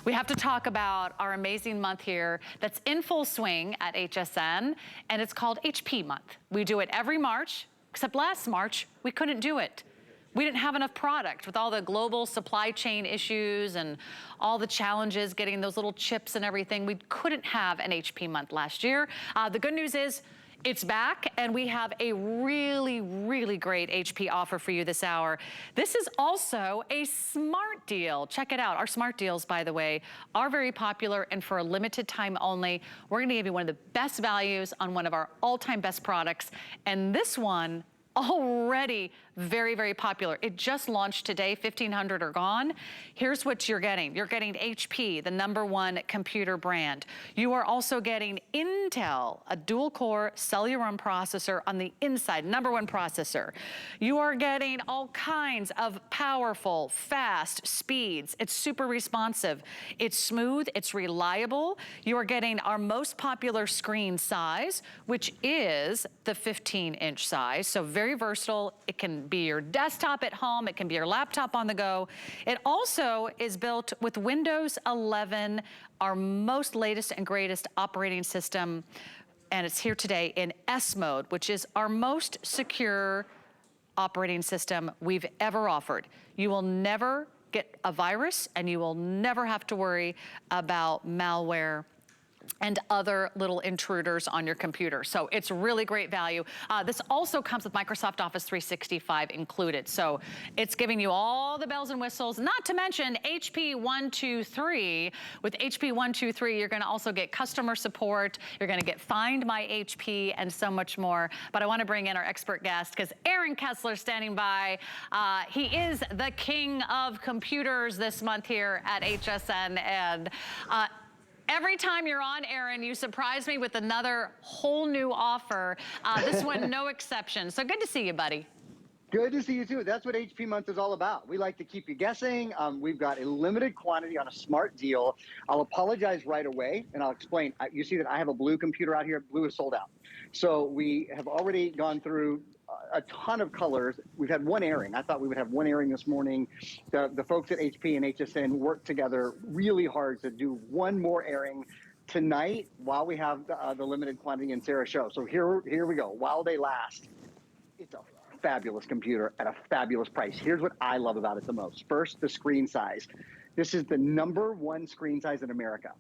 We have to talk about our amazing month here that's in full swing at HSN, and it's called HP month. We do it every March, except last March, we couldn't do it. We didn't have enough product with all the global supply chain issues and all the challenges getting those little chips and everything. We couldn't have an HP month last year. The good news is it's back, and we have a really, really great HP offer for you this hour. This is also a smart deal. Check it out. Our smart deals, by the way, are very popular, and for a limited time only, we're gonna give you one of the best values on one of our all-time best products. And this one, already very, very popular. It just launched today, 1,500 are gone. Here's what you're getting. You're getting HP, the #1 computer brand. You are also getting Intel, a dual-core Celeron processor on the inside, #1 processor. You are getting all kinds of powerful, fast speeds. It's super responsive. It's smooth, it's reliable. You are getting our most popular screen size, which is the 15-inch size, so very versatile. It can be your desktop at home, it can be your laptop on the go. It also is built with Windows 11, our most latest and greatest operating system, and it's here today in S mode, which is our most secure operating system we've ever offered. You will never get a virus, and you will never have to worry about malware and other little intruders on your computer. So it's really great value. This also comes with Microsoft Office 365 included. So it's giving you all the bells and whistles, not to mention HP 123. With HP 123, you're gonna also get customer support, you're gonna get Find My HP, and so much more. But I wanna bring in our expert guest, because Aaron Kessler's standing by. He is the king of computers this month here at HSN, and every time you're on, Aaron, you surprise me with another whole new offer. This one, no exception. So good to see you, buddy. Good to see you too. That's what HP month is all about. We like to keep you guessing. We've got a limited quantity on a smart deal. I'll apologize right away, and I'll explain. You see that I have a blue computer out here. Blue is sold out. So we have already gone through a ton of colors. We've had one airing. I thought we would have one airing this morning. The folks at HP and HSN worked together really hard to do one more airing tonight while we have the limited quantity in Sarah's show. So here we go. While they last, it's a fabulous computer at a fabulous price. Here's what I love about it the most. First, the screen size. This is the #1 screen size in America.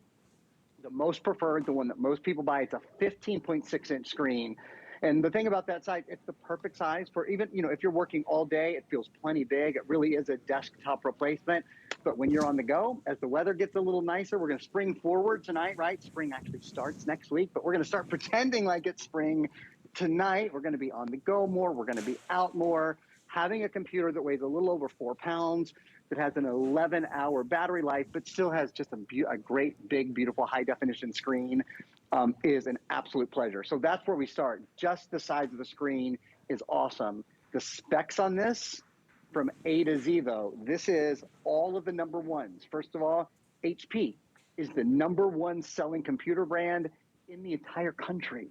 The most preferred, the one that most people buy. It's a 15.6-inch screen. And the thing about that size, it's the perfect size for even, if you're working all day, it feels plenty big. It really is a desktop replacement. But when you're on the go, as the weather gets a little nicer, we're going to spring forward tonight, right? Spring actually starts next week, but we're going to start pretending like it's spring tonight. We're going to be on the go more. We're going to be out more. Having a computer that weighs a little over 4 pounds, that has an 11-hour battery life, but still has just a great, big, beautiful, high-definition screen is an absolute pleasure. So that's where we start. Just the size of the screen is awesome. The specs on this, from A to Z, though, this is all of the #1s. First of all, HP is the #1 selling computer brand in the entire country.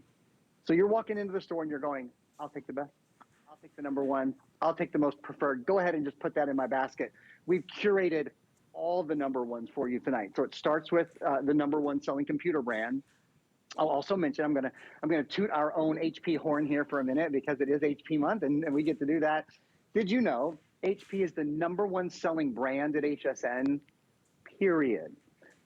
So you're walking into the store and you're going, I'll take the best. I'll take the #1. I'll take the most preferred. Go ahead and just put that in my basket. We've curated all the #1s for you tonight. So it starts with the #1 selling computer brand. I'll also mention, I'm gonna toot our own HP horn here for a minute, because it is HP month and we get to do that. Did you know HP is the #1 selling brand at HSN, period?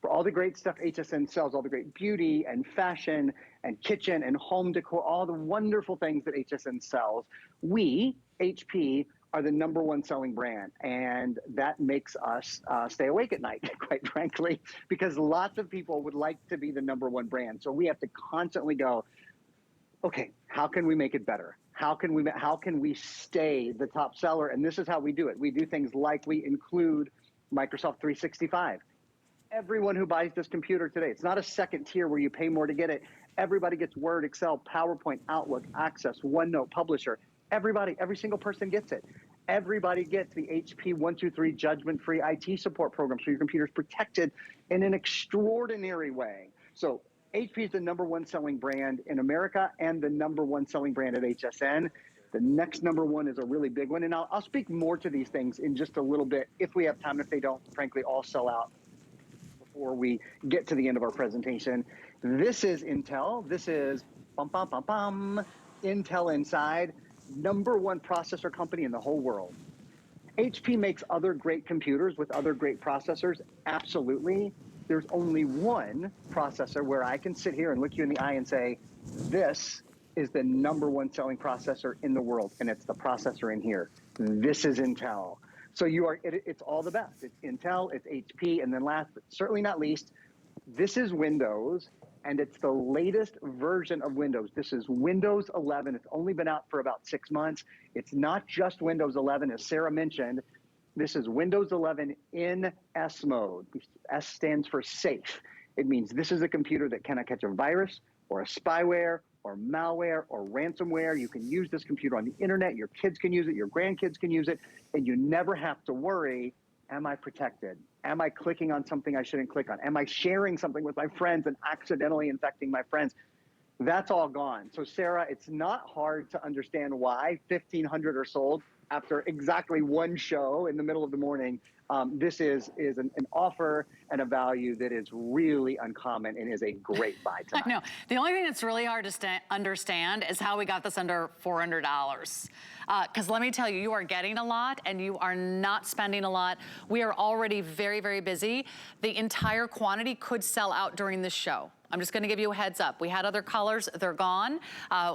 For all the great stuff HSN sells, all the great beauty and fashion and kitchen and home decor, all the wonderful things that HSN sells, we, HP, are the #1 selling brand. And that makes us stay awake at night, quite frankly, because lots of people would like to be the #1 brand. So we have to constantly go, okay, how can we make it better? How can we stay the top seller? And this is how we do it. We do things like we include Microsoft 365. Everyone who buys this computer today, it's not a second tier where you pay more to get it. Everybody gets Word, Excel, PowerPoint, Outlook, Access, OneNote, Publisher. Everybody, every single person gets it. Everybody gets the HP 123 judgment-free IT support program, so your computer's protected in an extraordinary way. So HP is the #1 selling brand in America and the #1 selling brand at HSN. The next #1 is a really big one, and I'll speak more to these things in just a little bit if we have time. If they don't, frankly, all sell out before we get to the end of our presentation. This is Intel. This is Intel inside, #1 processor company in the whole world. HP makes other great computers with other great processors, absolutely. There's only one processor where I can sit here and look you in the eye and say, this is the #1 selling processor in the world, and it's the processor in here. This is Intel. So it's all the best. It's Intel, it's HP, and then last but certainly not least, this is Windows, and it's the latest version of Windows. This is Windows 11. It's only been out for about 6 months. It's not just Windows 11, as Sarah mentioned. This is Windows 11 in S mode. S stands for safe. It means this is a computer that cannot catch a virus or a spyware or malware or ransomware. You can use this computer on the internet. Your kids can use it. Your grandkids can use it. And you never have to worry, am I protected? Am I clicking on something I shouldn't click on? Am I sharing something with my friends and accidentally infecting my friends? That's all gone. So Sarah, it's not hard to understand why 1,500 are sold after exactly one show in the middle of the morning. This is an offer and a value that is really uncommon and is a great buy tonight. I know. The only thing that's really hard to understand is how we got this under $400. Because let me tell you, you are getting a lot and you are not spending a lot. We are already very, very busy. The entire quantity could sell out during this show. I'm just gonna give you a heads up. We had other colors, they're gone.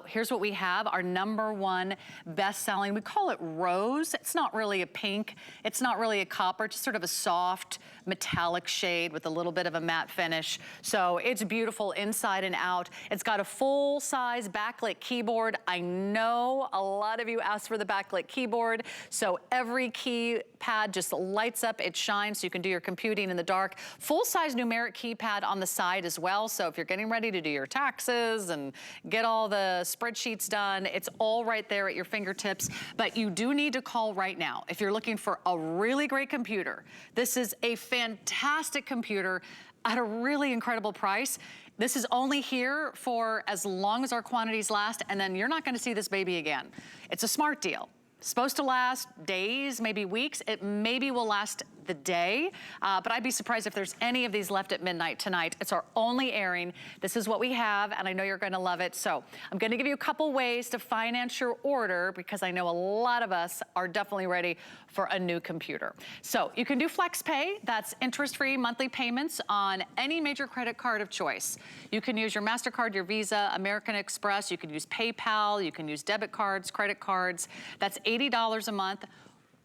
Here's what we have, our #1 best-selling, we call it rose. It's not really a pink, it's not really a copper, just sort of a soft metallic shade with a little bit of a matte finish. So it's beautiful inside and out. It's got a full-size backlit keyboard. I know a lot of you asked for the backlit keyboard, so every keypad just lights up, it shines, so you can do your computing in the dark. Full-size numeric keypad on the side as well, so if you're getting ready to do your taxes and get all the spreadsheets done, it's all right there at your fingertips. But you do need to call right now if you're looking for a really great computer. This is a fantastic computer at a really incredible price. This is only here for as long as our quantities last, and then you're not gonna see this baby again. It's a smart deal. Supposed to last days, maybe weeks. It maybe will last the day, but I'd be surprised if there's any of these left at midnight tonight. It's our only airing. This is what we have, and I know you're gonna love it. So I'm gonna give you a couple ways to finance your order because I know a lot of us are definitely ready for a new computer. So you can do flex pay. That's interest-free monthly payments on any major credit card of choice. You can use your MasterCard, your Visa, American Express. You can use PayPal. You can use debit cards, credit cards. That's $80 a month.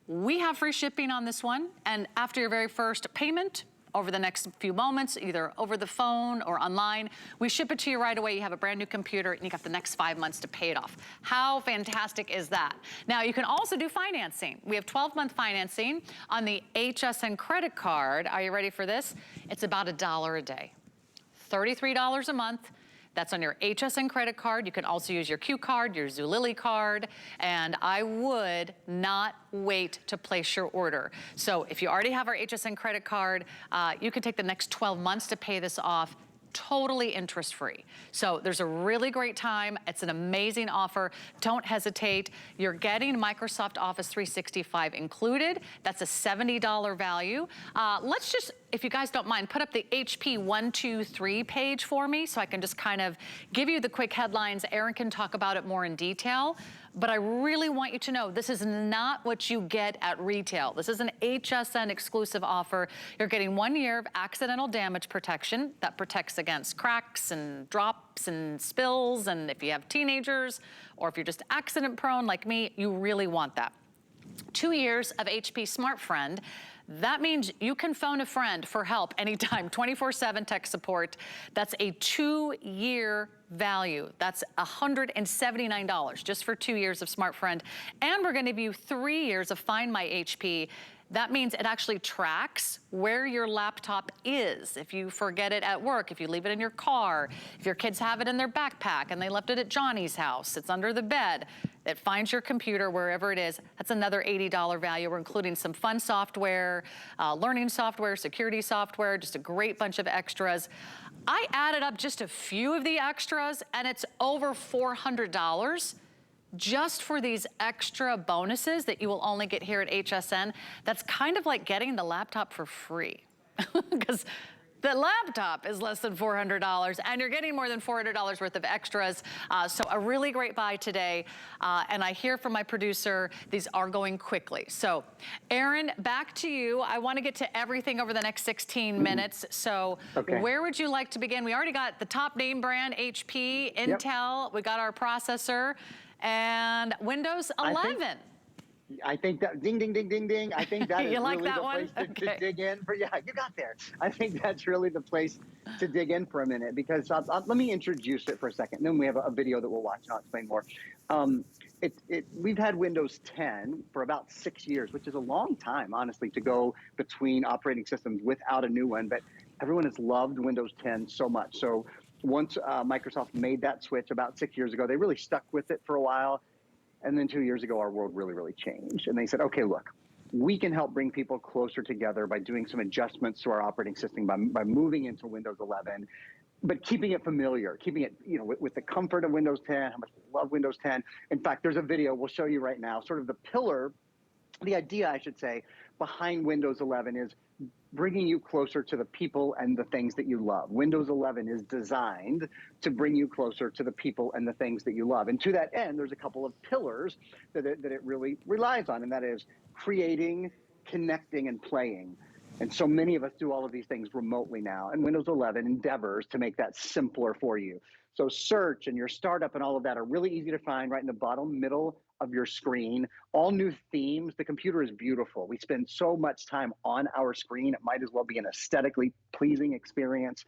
We have free shipping on this one, and after your very first payment, over the next few moments, either over the phone or online, we ship it to you right away. You have a brand new computer and you got the next 5 months to pay it off. How fantastic is that? Now, you can also do financing. We have 12-month financing on the HSN credit card. Are you ready for this? It's about $1 a day, $33 a month. That's on your HSN credit card. You can also use your Q card, your Zulily card, and I would not wait to place your order. So if you already have our HSN credit card, you can take the next 12 months to pay this off totally interest-free. So there's a really great time. It's an amazing offer. Don't hesitate. You're getting Microsoft Office 365 included. That's a $70 value. Let's just, if you guys don't mind, put up the HP 123 page for me so I can just kind of give you the quick headlines. Aaron can talk about it more in detail. But I really want you to know this is not what you get at retail. This is an HSN exclusive offer. You're getting 1 year of accidental damage protection that protects against cracks and drops and spills. And if you have teenagers or if you're just accident prone like me, you really want that. 2 years of HP Smart Friend. That means you can phone a friend for help anytime, 24/7 tech support. That's a 2-year value. That's $179 just for 2 years of Smart Friend. And we're gonna give you 3 years of Find My HP. That means it actually tracks where your laptop is. If you forget it at work, if you leave it in your car, if your kids have it in their backpack and they left it at Johnny's house, it's under the bed, it finds your computer wherever it is. That's another $80 value. We're including some fun software, learning software, security software, just a great bunch of extras. I added up just a few of the extras and it's over $400 just for these extra bonuses that you will only get here at HSN. That's kind of like getting the laptop for free because The laptop is less than $400, and you're getting more than $400 worth of extras. So a really great buy today. And I hear from my producer, these are going quickly. So Aaron, back to you. I want to get to everything over the next 16 minutes. So where would you like to begin? We already got the top name brand, HP, Intel, we got our processor, and Windows 11. I think that, ding, ding, ding, ding, ding. I think that is like really that the one? place to dig in. Yeah, you got there. I think that's really the place to dig in for a minute, because let me introduce it for a second. Then we have a video that we'll watch, and I'll explain more. We've had Windows 10 for about 6 years, which is a long time, honestly, to go between operating systems without a new one. But everyone has loved Windows 10 so much. So once Microsoft made that switch about 6 years ago, they really stuck with it for a while. And then 2 years ago, our world really, really changed. And they said, okay, look, we can help bring people closer together by doing some adjustments to our operating system, by moving into Windows 11, but keeping it familiar, keeping it, with the comfort of Windows 10, how much we love Windows 10. In fact, there's a video we'll show you right now, sort of the pillar, the idea, I should say, behind Windows 11 is bringing you closer to the people and the things that you love. Windows 11 is designed to bring you closer to the people and the things that you love. And to that end, there's a couple of pillars that it really relies on, and that is creating, connecting, and playing. And so many of us do all of these things remotely now, and Windows 11 endeavors to make that simpler for you. So search and your startup and all of that are really easy to find right in the bottom middle of your screen. All new themes. The computer is beautiful. We spend so much time on our screen. It might as well be an aesthetically pleasing experience.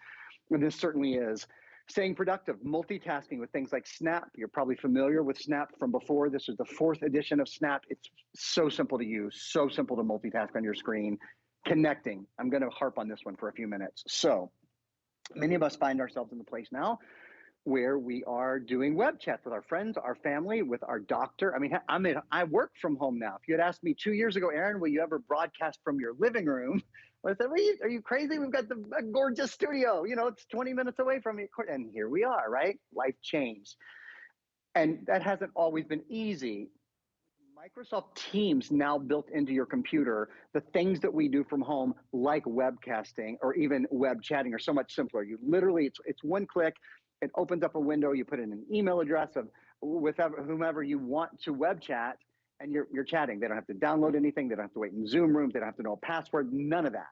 And this certainly is. Staying productive, multitasking with things like Snap. You're probably familiar with Snap from before. This is the 4th edition of Snap. It's so simple to use, so simple to multitask on your screen. Connecting. I'm going to harp on this one for a few minutes. So many of us find ourselves in the place now where we are doing web chats with our friends, our family, with our doctor. I work from home now. If you had asked me 2 years ago, Aaron, will you ever broadcast from your living room? I said, are you crazy? We've got a gorgeous studio. It's 20 minutes away from me. And here we are, right? Life changed. And that hasn't always been easy. Microsoft Teams now built into your computer, the things that we do from home, like webcasting or even web chatting, are so much simpler. You literally, it's one click. It opens up a window. You put in an email address of whomever you want to web chat, and you're chatting. They don't have to download anything. They don't have to wait in Zoom rooms. They don't have to know a password. None of that.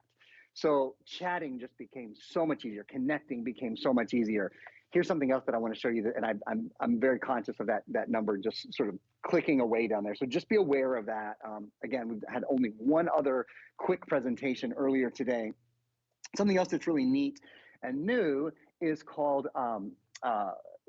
So chatting just became so much easier. Connecting became so much easier. Here's something else that I want to show you, and I'm very conscious of that number just sort of clicking away down there. So just be aware of that. Again, we've had only one other quick presentation earlier today. Something else that's really neat and new is called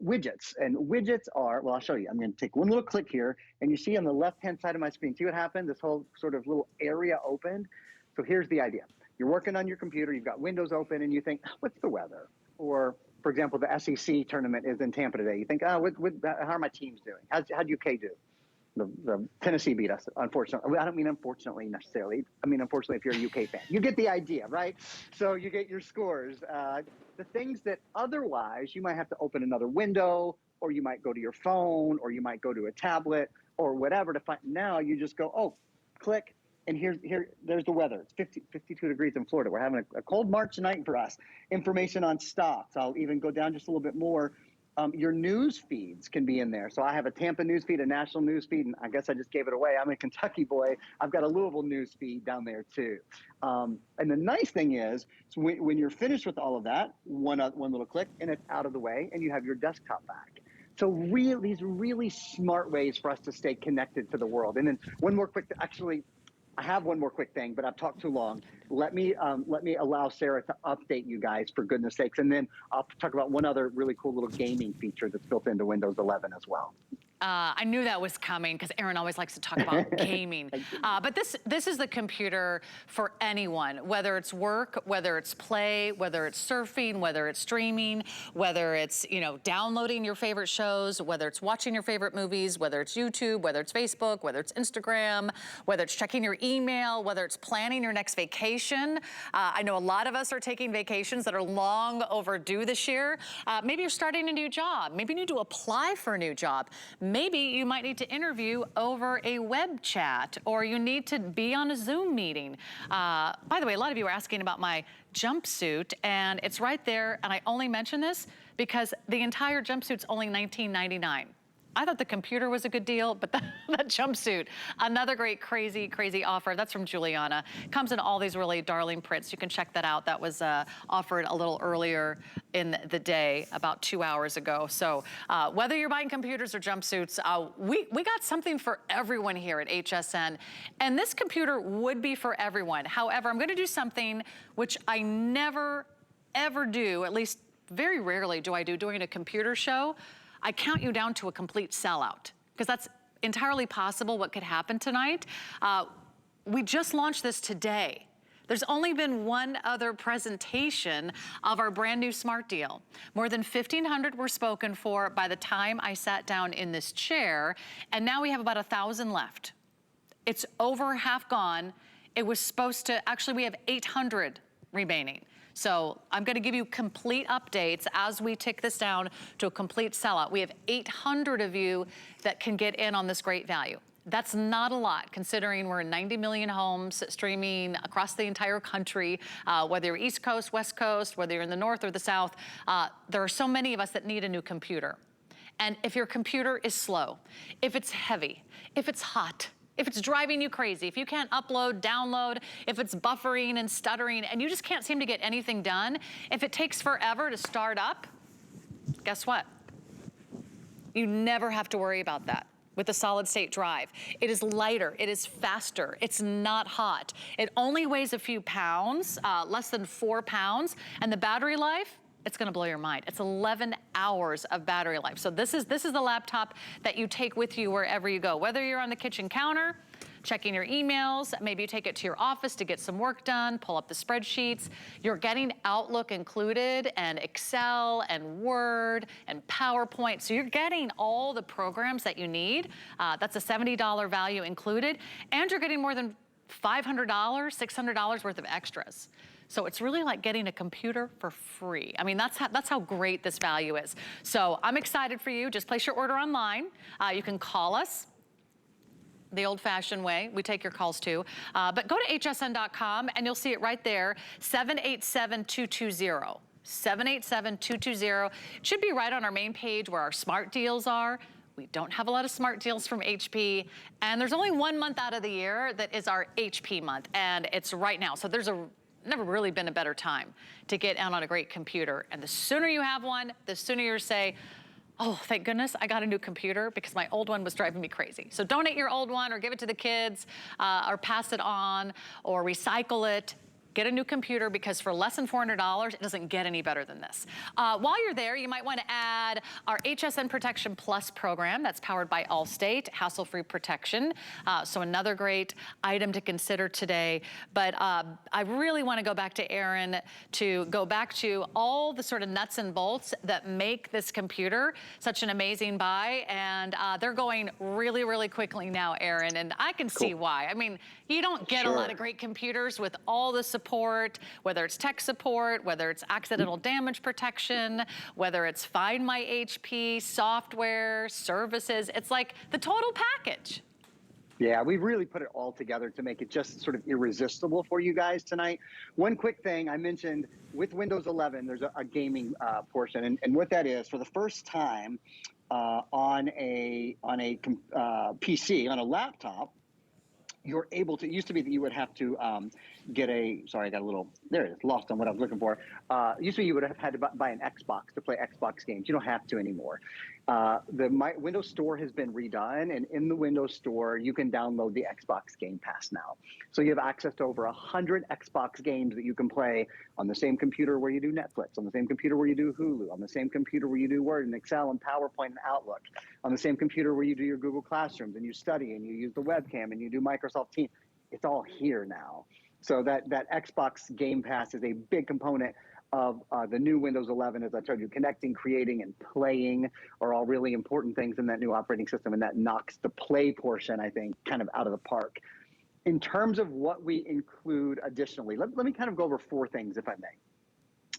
widgets. And widgets are, well, I'll show you. I'm going to take one little click here, and you see on the left-hand side of my screen, see what happened? This whole sort of little area opened. So here's the idea. You're working on your computer, you've got Windows open, and you think, what's the weather? Or, for example, the SEC tournament is in Tampa today. You think, how are my teams doing? How'd UK do? The Tennessee beat us, unfortunately. I don't mean unfortunately necessarily. I mean, unfortunately, if you're a UK fan. You get the idea, right? So you get your scores. The things that otherwise you might have to open another window, or you might go to your phone, or you might go to a tablet, or whatever to find. Now you just go, oh, click, and there's the weather. It's 52 degrees in Florida. We're having a cold March night for us. Information on stocks. I'll even go down just a little bit more. Your news feeds can be in there. So I have a Tampa news feed, a national news feed, and I guess I just gave it away. I'm a Kentucky boy. I've got a Louisville news feed down there too. And the nice thing is, so when you're finished with all of that, one little click, and it's out of the way, and you have your desktop back. So these really smart ways for us to stay connected to the world. And then one more quick, actually, I have one more quick thing, but I've talked too long. Let me allow Sarah to update you guys, for goodness sakes, and then I'll talk about one other really cool little gaming feature that's built into Windows 11 as well. I knew that was coming because Aaron always likes to talk about gaming. But this is the computer for anyone, whether it's work, whether it's play, whether it's surfing, whether it's streaming, whether it's, downloading your favorite shows, whether it's watching your favorite movies, whether it's YouTube, whether it's Facebook, whether it's Instagram, whether it's checking your email, whether it's planning your next vacation. I know a lot of us are taking vacations that are long overdue this year. Maybe you're starting a new job. Maybe you need to apply for a new job. maybe you might need to interview over a web chat, or you need to be on a Zoom meeting. By the way, a lot of you are asking about my jumpsuit, and it's right there, and I only mention this because the entire jumpsuit's only $19.99. I thought the computer was a good deal, but the jumpsuit, another great crazy, crazy offer. That's from Juliana. Comes in all these really darling prints. You can check that out. That was offered a little earlier in the day, about 2 hours ago. So whether you're buying computers or jumpsuits, we got something for everyone here at HSN. And this computer would be for everyone. However, I'm gonna do something which I never, ever do, at least very rarely do I do during a computer show. I count you down to a complete sellout, because that's entirely possible what could happen tonight. We just launched this today. There's only been one other presentation of our brand new Smart Deal. More than 1,500 were spoken for by the time I sat down in this chair, and now we have about 1,000 left. It's over half gone. It was supposed to, actually we have 800 remaining. So I'm gonna give you complete updates as we tick this down to a complete sellout. We have 800 of you that can get in on this great value. That's not a lot, considering we're in 90 million homes streaming across the entire country, whether you're East Coast, West Coast, whether you're in the North or the South. There are so many of us that need a new computer. And if your computer is slow, if it's heavy, if it's hot, if it's driving you crazy, if you can't upload, download, if it's buffering and stuttering and you just can't seem to get anything done, if it takes forever to start up, guess what? You never have to worry about that with the solid state drive. It is lighter, it is faster, it's not hot. It only weighs a few pounds, less than 4 pounds, and the battery life, it's gonna blow your mind. It's 11 hours of battery life. So this is the laptop that you take with you wherever you go. Whether you're on the kitchen counter, checking your emails, maybe you take it to your office to get some work done, pull up the spreadsheets. You're getting Outlook included, and Excel, and Word, and PowerPoint. So you're getting all the programs that you need. That's a $70 value included. And you're getting more than $500, $600 worth of extras. So it's really like getting a computer for free. I mean, that's how great this value is. So I'm excited for you. Just place your order online. You can call us the old-fashioned way. We take your calls too. But go to hsn.com and you'll see it right there, 787-220. 787-220. It should be right on our main page where our smart deals are. We don't have a lot of smart deals from HP, and there's only 1 month out of the year that is our HP month, and it's right now. So there's never really been a better time to get out on a great computer. And the sooner you have one, the sooner you say, oh, thank goodness I got a new computer because my old one was driving me crazy. So donate your old one or give it to the kids or pass it on or recycle it. Get a new computer, because for less than $400, it doesn't get any better than this. While you're there, you might want to add our HSN Protection Plus program that's powered by Allstate, hassle-free protection. So another great item to consider today. But I really want to go back to Aaron to go back to all the sort of nuts and bolts that make this computer such an amazing buy. And they're going really, really quickly now, Aaron, and I can see why. I mean, you don't get a lot of great computers with all the support, whether it's tech support, whether it's accidental damage protection, whether it's Find My HP, software, services. It's like the total package. Yeah, we really put it all together to make it just sort of irresistible for you guys tonight. One quick thing I mentioned with Windows 11, there's a gaming portion, and what that is, for the first time on a PC, on a laptop, you're able to, it used to be that you would have to get a, sorry, I got a little, there it is, lost on what I was looking for. Used to be you would have had to buy an Xbox to play Xbox games. You don't have to anymore. The Windows Store has been redone, and in the Windows Store, you can download the Xbox Game Pass now. So you have access to over 100 Xbox games that you can play on the same computer where you do Netflix, on the same computer where you do Hulu, on the same computer where you do Word and Excel and PowerPoint and Outlook, on the same computer where you do your Google Classrooms and you study and you use the webcam and you do Microsoft Teams. It's all here now. So that Xbox Game Pass is a big component of the new Windows 11. As I told you, connecting, creating, and playing are all really important things in that new operating system, and that knocks the play portion, I think, kind of out of the park. In terms of what we include additionally, let me kind of go over 4 things, if I may.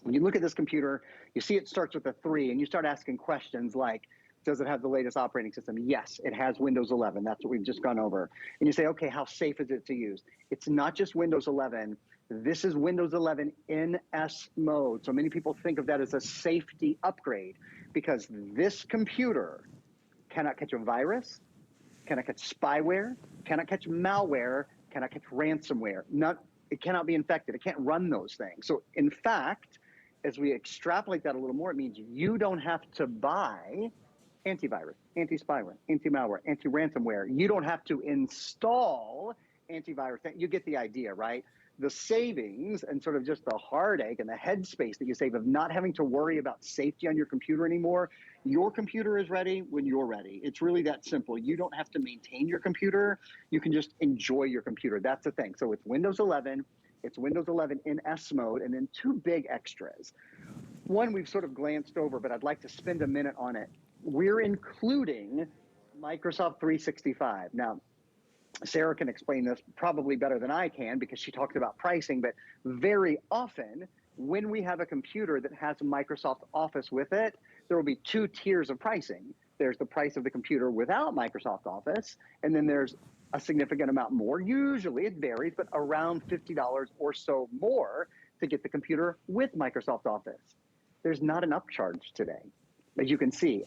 When you look at this computer, you see it starts with a 3, and you start asking questions like, Does it have the latest operating system? Yes, it has Windows 11. That's what we've just gone over. And you say, okay, how safe is it to use? It's not just Windows 11. This is Windows 11 NS mode. So many people think of that as a safety upgrade because this computer cannot catch a virus, cannot catch spyware, cannot catch malware, cannot catch ransomware. It cannot be infected. It can't run those things. So in fact, as we extrapolate that a little more, it means you don't have to buy antivirus, anti-spyware, anti-malware, anti-ransomware. You don't have to install antivirus. You get the idea, right? The savings and sort of just the heartache and the headspace that you save of not having to worry about safety on your computer anymore. Your computer is ready when you're ready. It's really that simple. You don't have to maintain your computer. You can just enjoy your computer. That's the thing. So it's Windows 11. It's Windows 11 in S mode, and then two big extras. One we've sort of glanced over, but I'd like to spend a minute on it. We're including Microsoft 365. Now, Sarah can explain this probably better than I can because she talks about pricing, but very often when we have a computer that has Microsoft Office with it, there will be two tiers of pricing. There's the price of the computer without Microsoft Office, and then there's a significant amount more. Usually it varies, but around $50 or so more to get the computer with Microsoft Office. There's not an upcharge today. As you can see,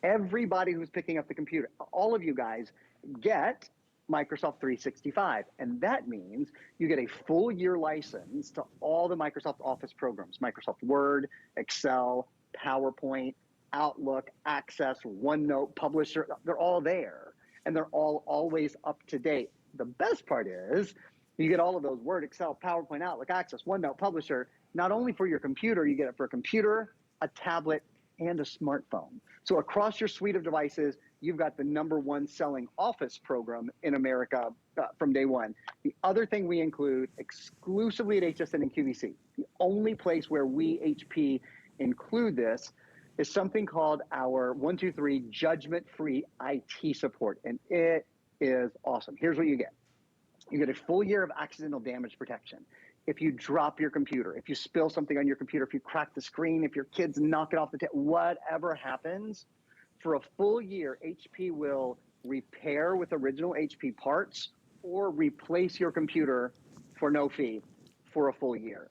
everybody who's picking up the computer, all of you guys get Microsoft 365. And that means you get a full year license to all the Microsoft Office programs, Microsoft Word, Excel, PowerPoint, Outlook, Access, OneNote, Publisher. They're all there and they're all always up to date. The best part is you get all of those Word, Excel, PowerPoint, Outlook, Access, OneNote, Publisher, not only for your computer, you get it for a computer, a tablet, and a smartphone. So across your suite of devices, you've got the #1 selling Office program in America from day one. The other thing we include exclusively at HSN and QVC, the only place where we, HP, include this is something called our 123 judgment-free IT support, and it is awesome. Here's what you get. You get a full year of accidental damage protection. If you drop your computer, if you spill something on your computer, if you crack the screen, if your kids knock it off the table, whatever happens, for a full year, HP will repair with original HP parts or replace your computer for no fee for a full year.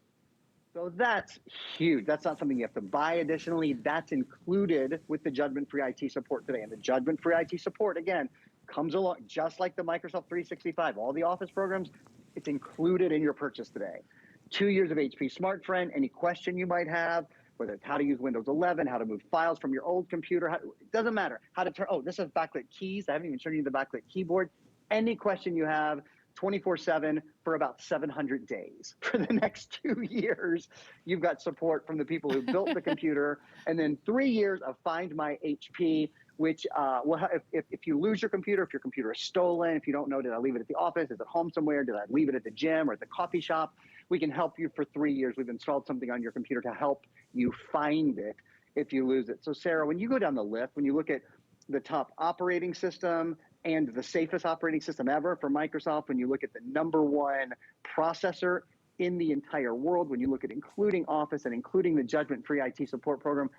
So that's huge. That's not something you have to buy additionally. That's included with the judgment-free IT support today. And the judgment-free IT support, again, comes along just like the Microsoft 365. All the Office programs, it's included in your purchase today. 2 years of HP Smart Friend. Any question you might have, whether it's how to use Windows 11, how to move files from your old computer, it doesn't matter. How to turn, oh, this has backlit keys. I haven't even shown you the backlit keyboard. Any question you have, 24/7 for about 700 days. For the next 2 years, you've got support from the people who built the computer. And then 3 years of Find My HP, which if you lose your computer, if your computer is stolen, if you don't know, did I leave it at the office? Is it home somewhere? Did I leave it at the gym or at the coffee shop? We can help you for 3 years. We've installed something on your computer to help you find it if you lose it. So Sarah, when you go down the list, when you look at the top operating system and the safest operating system ever for Microsoft, when you look at the #1 processor in the entire world, when you look at including Office and including the judgment-free IT support program,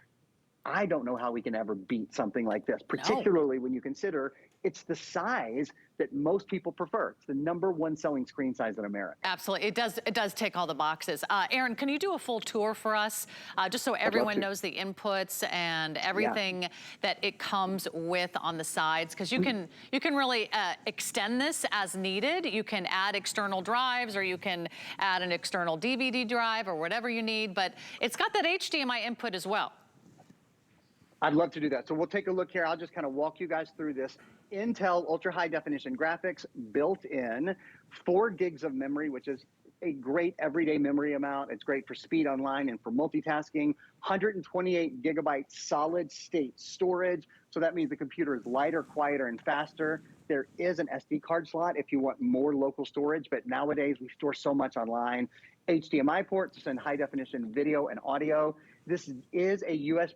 I don't know how we can ever beat something like this, particularly when you consider it's the size that most people prefer. It's the #1 selling screen size in America. Absolutely, it does tick all the boxes. Aaron, can you do a full tour for us, just so everyone knows the inputs and everything that it comes with on the sides? Because you can really extend this as needed. You can add external drives, or you can add an external DVD drive, or whatever you need. But it's got that HDMI input as well. I'd love to do that. So we'll take a look here. I'll just kind of walk you guys through this. Intel ultra high definition graphics built in, 4 gigs of memory, which is a great everyday memory amount. It's great for speed online and for multitasking. 128 gigabytes solid state storage. So that means the computer is lighter, quieter, and faster. There is an SD card slot if you want more local storage, but nowadays we store so much online. HDMI port to send high definition video and audio. This is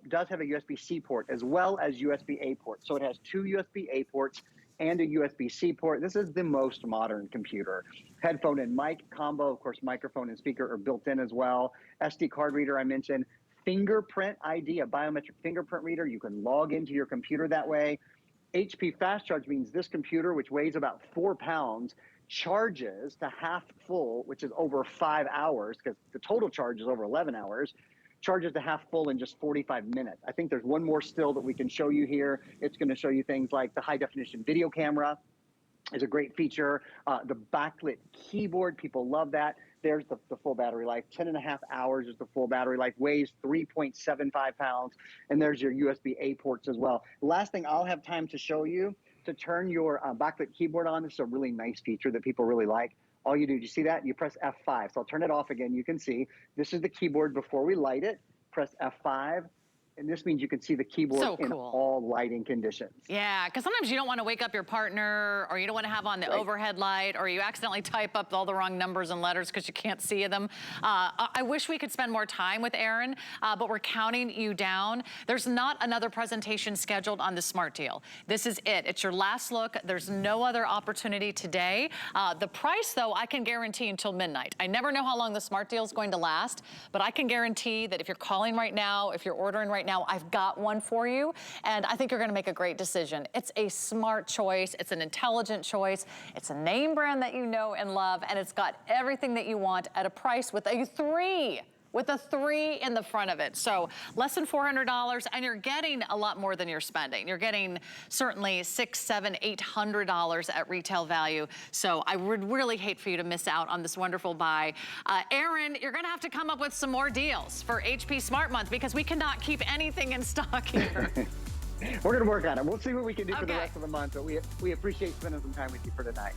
does have a USB-C port as well as USB-A port. So it has 2 USB-A ports and a USB-C port. This is the most modern computer. Headphone and mic combo, of course, microphone and speaker are built in as well. SD card reader I mentioned, fingerprint ID, a biometric fingerprint reader. You can log into your computer that way. HP Fast Charge means this computer, which weighs about 4 pounds, charges to half full, which is over 5 hours, because the total charge is over 11 hours, charges to half full in just 45 minutes. I think there's one more still that we can show you here. It's going to show you things like the high definition video camera is a great feature. The backlit keyboard, people love that. There's the full battery life, 10.5 hours is the full battery life, weighs 3.75 pounds, and there's your USB-A ports as well. Last thing I'll have time to show you, to turn your backlit keyboard on. This is a really nice feature that people really like. All you do you see that? You press F5. So I'll turn it off again. You can see this is the keyboard before we light it. Press F5. And this means you can see the keyboard in all lighting conditions. Yeah, because sometimes you don't want to wake up your partner, or you don't want to have on the overhead light, or you accidentally type up all the wrong numbers and letters because you can't see them. I wish we could spend more time with Aaron, but we're counting you down. There's not another presentation scheduled on the Smart Deal. This is it. It's your last look. There's no other opportunity today. The price, though, I can guarantee until midnight. I never know how long the Smart Deal is going to last, but I can guarantee that if you're calling right now, if you're ordering right now, I've got one for you, and I think you're gonna make a great decision. It's a smart choice, it's an intelligent choice, it's a name brand that you know and love, and it's got everything that you want at a price with a 3 in the front of it. So less than $400, and you're getting a lot more than you're spending. You're getting certainly $600, $700, $800 at retail value. So I would really hate for you to miss out on this wonderful buy. Aaron, you're gonna have to come up with some more deals for HP Smart Month, because we cannot keep anything in stock here. We're gonna work on it. We'll see what we can do for the rest of the month, but we appreciate spending some time with you for tonight.